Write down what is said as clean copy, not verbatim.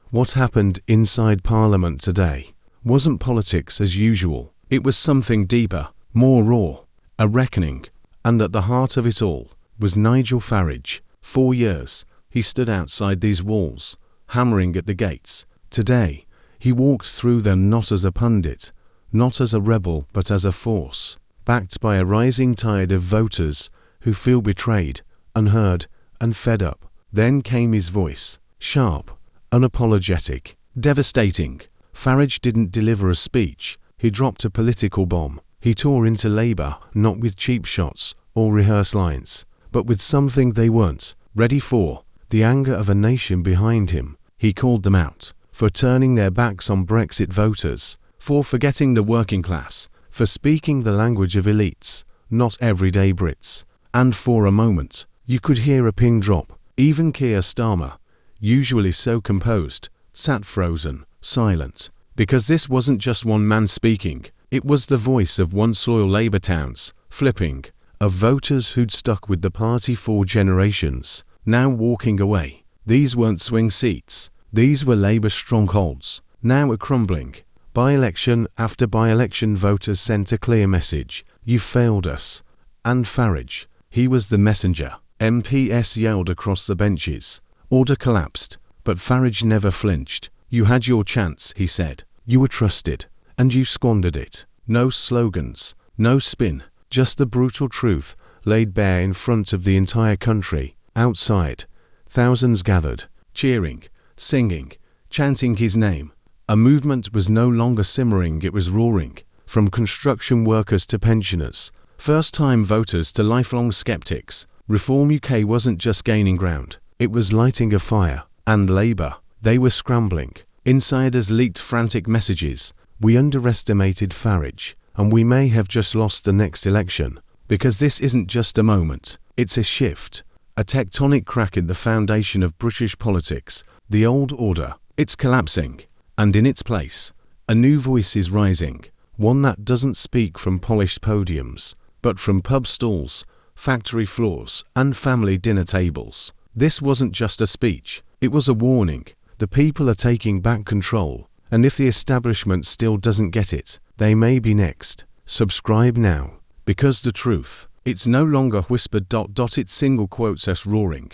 What happened inside Parliament today wasn't politics as usual. It was something deeper, more raw, a reckoning, and at the heart of it all was Nigel Farage. 4 years he stood outside these walls, hammering at the gates. Today he walked through them not as a pundit, not as a rebel, but as a force, backed by a rising tide of voters who feel betrayed, unheard, and fed up. Then came his voice, sharp, unapologetic, devastating. Farage didn't deliver a speech, he dropped a political bomb. He tore into Labour, not with cheap shots or rehearsed lines, but with something they weren't ready for, the anger of a nation behind him. He called them out for turning their backs on Brexit voters, for forgetting the working class, for speaking the language of elites, not everyday Brits. And for a moment, you could hear a pin drop. Even Keir Starmer, usually so composed, sat frozen, silent, because this wasn't just one man speaking. It was the voice of once loyal Labour towns, flipping, of voters who'd stuck with the party for generations, now walking away. These weren't swing seats, these were Labour strongholds, now a crumbling. By-election after by-election, voters sent a clear message: you failed us. And Farage, he was the messenger. MPs yelled across the benches. Order collapsed, but Farage never flinched. You had your chance, he said. You were trusted, and you squandered it. No slogans, no spin, just the brutal truth laid bare in front of the entire country. Outside, thousands gathered, cheering, singing, chanting his name. A movement was no longer simmering, it was roaring. From construction workers to pensioners, first-time voters to lifelong skeptics, Reform UK wasn't just gaining ground, it was lighting a fire. And Labour, they were scrambling. Insiders leaked frantic messages. We underestimated Farage, and we may have just lost the next election. Because this isn't just a moment, it's a shift, a tectonic crack in the foundation of British politics. The old order, it's collapsing, and in its place, a new voice is rising, one that doesn't speak from polished podiums, but from pub stalls, factory floors, and family dinner tables. This wasn't just a speech, it was a warning. The people are taking back control, and if the establishment still doesn't get it, they may be next. Subscribe now, because the truth, it's no longer whispered. It's single quotes us roaring.